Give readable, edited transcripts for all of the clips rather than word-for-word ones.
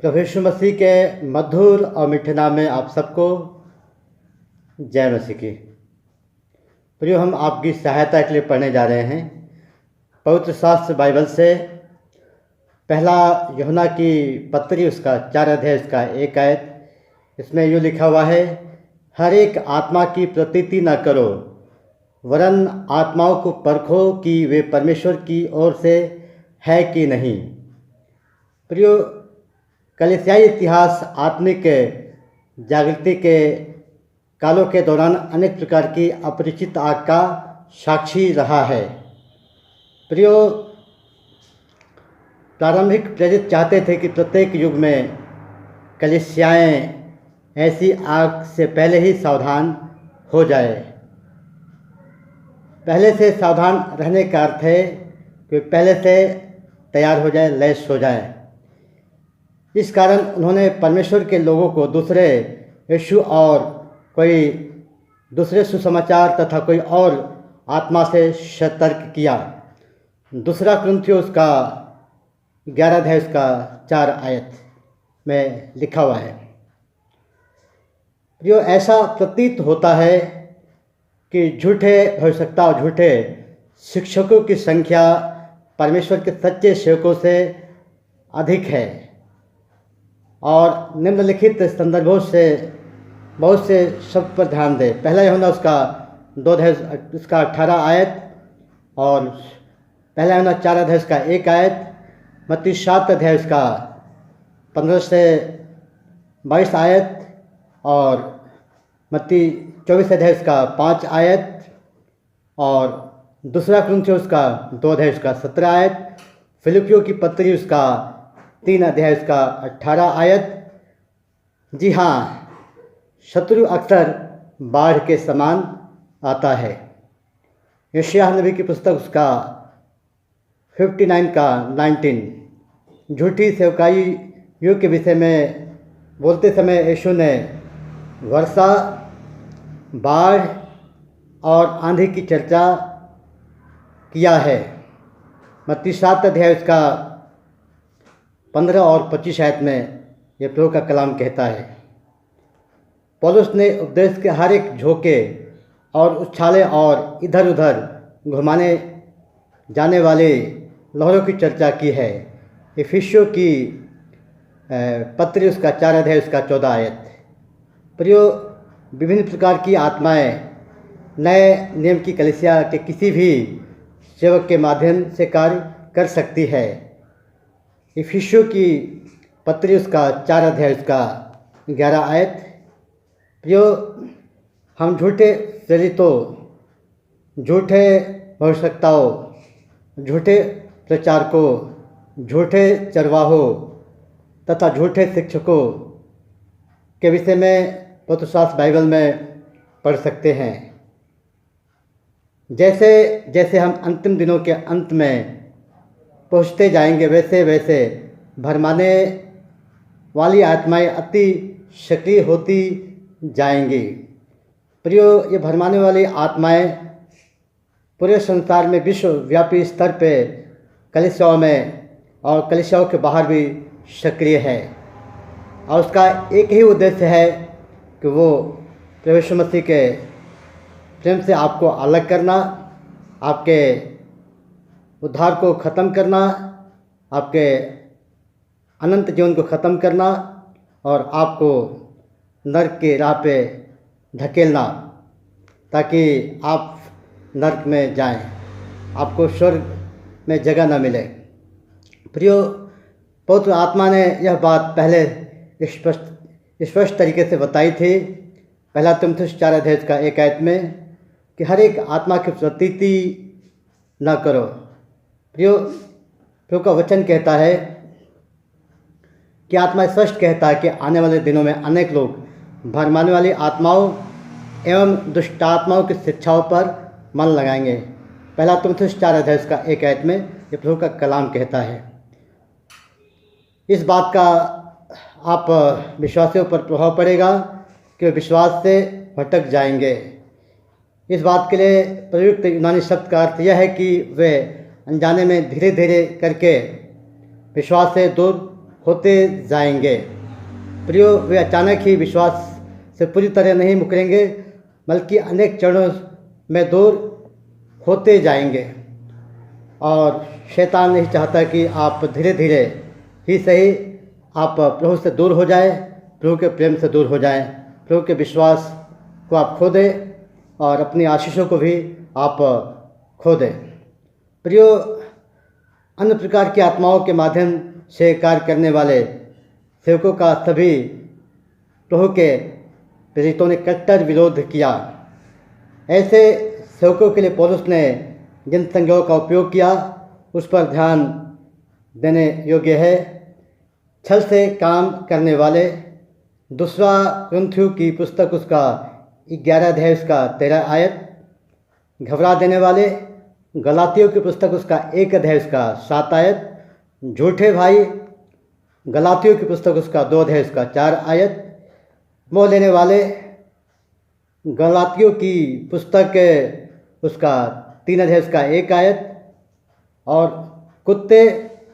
प्रभु यीशु मसीह के मधुर और मीठे नाम में आप सबको जय मसीह की। प्रियो, हम आपकी सहायता के लिए पढ़ने जा रहे हैं पवित्र शास्त्र बाइबल से पहला यूहन्ना की पत्री, उसका 4 अध्याय, उसका 1 आयत। इसमें यूँ लिखा हुआ है, हर एक आत्मा की प्रतीति न करो, वरन आत्माओं को परखो कि वे परमेश्वर की ओर से है कि नहीं। प्रियो, कलीसियाई इतिहास आत्मिक जागृति के कालों के दौरान अनेक प्रकार की अपरिचित आग का साक्षी रहा है। प्रियो, प्रारंभिक प्रेरित चाहते थे कि प्रत्येक युग में कलीसियाएँ ऐसी आग से पहले ही सावधान हो जाए। पहले से सावधान रहने का अर्थ है कि पहले से तैयार हो जाए, लैस हो जाए। इस कारण उन्होंने परमेश्वर के लोगों को दूसरे यीशु और कोई दूसरे सुसमाचार तथा कोई और आत्मा से सतर्क किया। दूसरा कुरिन्थियों उसका 11 अध्याय, उसका 4 आयत में लिखा हुआ है। जो ऐसा प्रतीत होता है कि झूठे भविष्यवक्ता और झूठे शिक्षकों की संख्या परमेश्वर के सच्चे सेवकों से अधिक है, और निम्नलिखित संदर्भों से बहुत से शब्द पर ध्यान दें। पहला यूहन्ना उसका 2 अध्याय, उसका 18 आयत, और पहला यूहन्ना 4 अध्याय, उसका 1 आयत। मत्ती 7 अध्याय, उसका 15 से 22 आयत, और मत्ती 24 अध्याय, उसका 5 आयत, और दूसरा कुरिन्थियों उसका 2 अध्याय, उसका 17 आयत। फिलिपियों की पत्री उसका 3 अध्याय, उसका 18 आयत। जी हाँ, शत्रु अक्सर बाढ़ के समान आता है। यशायाह नबी की पुस्तक उसका 59 का 19 झूठी सेवकाई युग के विषय में बोलते समय यीशु ने वर्षा, बाढ़ और आंधी की चर्चा किया है। मत्ती 7 अध्याय, उसका 15 और 25 आयत में यह प्रभु का कलाम कहता है। पौलुस ने उपदेश के हर एक झोंके और उछाले और इधर उधर घुमाने जाने वाले लहरों की चर्चा की है। इफिसियों की पत्री उसका 4 अध्याय, उसका 14 आयत। प्रियो, विभिन्न प्रकार की आत्माएं नए नियम की कलीसिया के किसी भी सेवक के माध्यम से कार्य कर सकती है। इफिसियों की पत्री उसका 4 अध्याय, उसका 11 आयत। प्रियो, हम झूठे प्रेरितों, झूठे भविष्यवक्ताओं, झूठे प्रचारकों, झूठे चरवाहों तथा झूठे शिक्षकों के विषय में पवित्र शास्त्र बाइबल में पढ़ सकते हैं। जैसे जैसे हम अंतिम दिनों के अंत में पहुँचते जाएंगे, वैसे वैसे भरमाने वाली आत्माएं अति सक्रिय होती जाएंगी। प्रियो, ये भरमाने वाली आत्माएं पूरे संसार में विश्वव्यापी स्तर पे कलीसियाओं में और कलीसियाओं के बाहर भी सक्रिय है, और उसका एक ही उद्देश्य है कि वो प्रभु यीशु मसीह के प्रेम से आपको अलग करना, आपके उद्धार को ख़त्म करना, आपके अनंत जीवन को ख़त्म करना, और आपको नरक के राह पे धकेलना, ताकि आप नरक में जाएं, आपको स्वर्ग में जगह न मिले। प्रियो, पवित्र आत्मा ने यह बात पहले स्पष्ट तरीके से बताई थी। पहला तीमुथियुस 4 अध्याय का 1 आयत में कि हर एक आत्मा की प्रतीति न करो। प्रियो, प्रभु का वचन कहता है कि आत्मा स्पष्ट कहता है कि आने वाले दिनों में अनेक लोग भरमाने वाली आत्माओं एवं दुष्टात्माओं की शिक्षाओं पर मन लगाएंगे। पहला तीमुथियुस 4 अध्याय का 1 आयत में ये प्रभु का कलाम कहता है। इस बात का आप विश्वासियों पर प्रभाव पड़ेगा कि वे विश्वास से भटक जाएंगे। इस बात के लिए प्रयुक्त यूनानी शब्द का अर्थ यह है कि वे अनजाने में धीरे धीरे करके विश्वास से दूर होते जाएंगे। प्रियो, वे अचानक ही विश्वास से पूरी तरह नहीं मुकरेंगे, बल्कि अनेक चरणों में दूर होते जाएंगे। और शैतान नहीं चाहता कि आप धीरे धीरे ही सही आप प्रभु से दूर हो जाएं, प्रभु के प्रेम से दूर हो जाएं, प्रभु के विश्वास को आप खो दें और अपनी आशीषों को भी आप खो दें। प्रियो, अन्य प्रकार की आत्माओं के माध्यम से कार्य करने वाले सेवकों का सभी प्रभु के प्रेरितों ने कट्टर विरोध किया। ऐसे सेवकों के लिए पौलुस ने जिन संज्ञाओं का उपयोग किया उस पर ध्यान देने योग्य है। छल से काम करने वाले, दूसरा कुरिन्थियों की पुस्तक उसका 11 अध्याय उसका 13 आयत, घबरा देने वाले, गलातियों की पुस्तक उसका 1 अध्याय उसका 7 आयत, झूठे भाई, गलातियों की पुस्तक उसका 2 अध्याय उसका 4 आयत, मोह लेने वाले, गलातियों की पुस्तक उसका 3 अध्याय उसका 1 आयत, और कुत्ते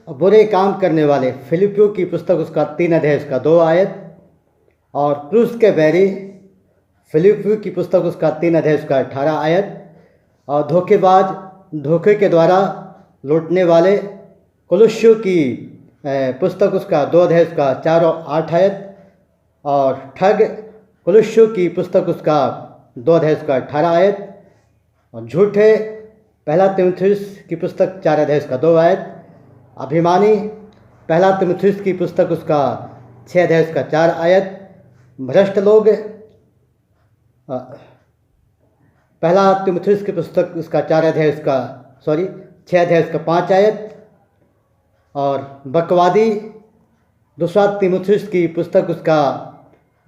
बुरे काम करने वाले, फिलिपियों की पुस्तक उसका 3 अध्याय उसका 2 आयत, और क्रूस के बैरी, फिलिपियों की पुस्तक उसका 3 अध्याय उसका 18 आयत, और धोखेबाज, धोखे के द्वारा लूटने वाले, कुलुस्सियों की पुस्तक उसका 2 अध्याय उसका 4 और 8 आयत, और ठग, कुलुस्सियों की पुस्तक उसका 2 अध्याय उसका 18 आयत, और झूठे, पहला तीमुथियुस की पुस्तक 4 अध्याय उसका 2 आयत, अभिमानी, पहला तीमुथियुस की पुस्तक उसका 6 अध्याय उसका 4 आयत, भ्रष्ट लोग, पहला तीमुथियुस की पुस्तक उसका 4 अध्याय उसका 6 अध्याय उसका 5 आयत, और बकवादी, दूसरा तीमुथियुस की पुस्तक उसका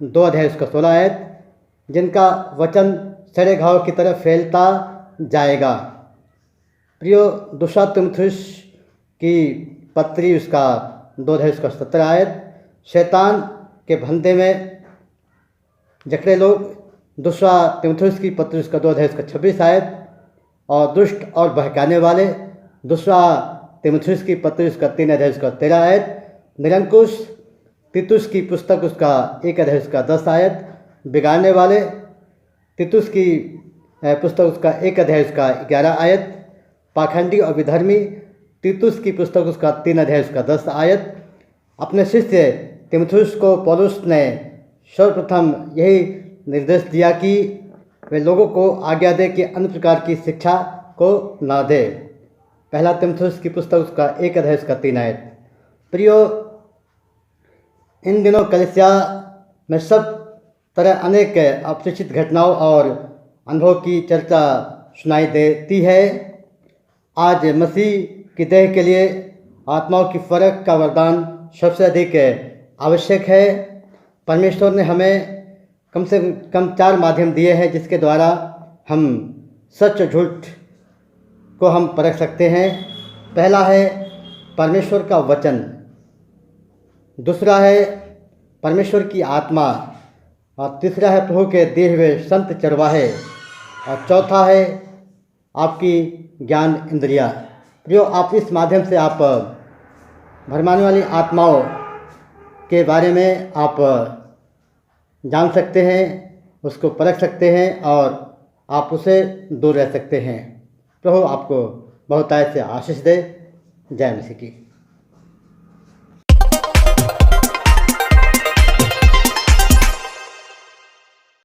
2 अध्याय उसका 16 आयत, जिनका वचन सड़े घाव की तरह फैलता जाएगा। प्रियो, दूसरा तीमुथियुस की पत्री उसका 2 अध्याय उसका 17 आयत, शैतान के फंदे में जकड़े लोग, दूसरा तीमुथियुस की पत्री उसका 2 अध्याय उसका 26 आयत, और दुष्ट और बहकाने वाले, दूसरा तीमुथियुस की पत्री उसका 3 अध्याय उसका 13 आयत, निरंकुश, तीतुस की पुस्तक उसका 1 अध्याय उसका 10 आयत, बिगाड़ने वाले, तीतुस की पुस्तक उसका 1 अध्याय उसका 11 आयत, पाखंडी और विधर्मी, तीतुस की पुस्तक उसका 3 अध्याय उसका 10 आयत। अपने शिष्य तीमुथियुस को पौलुस ने सर्वप्रथम यही निर्देश दिया कि वे लोगों को आज्ञा दे कि अन्य प्रकार की शिक्षा को ना दे। पहला तीमुथियुस की पुस्तक उसका 1 अध्याय उसका 3 आयत। प्रियो, इन दिनों कलीसिया में सब तरह अनेक अप्रत्याशित घटनाओं और अनुभव की चर्चा सुनाई देती है। आज मसीह की देह के लिए आत्माओं की फर्क का वरदान सबसे अधिक आवश्यक है। परमेश्वर ने हमें कम से कम 4 माध्यम दिए हैं जिसके द्वारा हम सच और झूठ को हम परख सकते हैं। पहला है परमेश्वर का वचन, दूसरा है परमेश्वर की आत्मा, और तीसरा है प्रभु के दिए हुए संत चरवाहे, और चौथा है आपकी ज्ञान इंद्रिया। जो आप इस माध्यम से आप भरमाने वाली आत्माओं के बारे में आप जान सकते हैं, उसको परख सकते हैं और आप उसे दूर रह सकते हैं। प्रभु आपको बहुत आय से आशीष दे। जय मसीह की।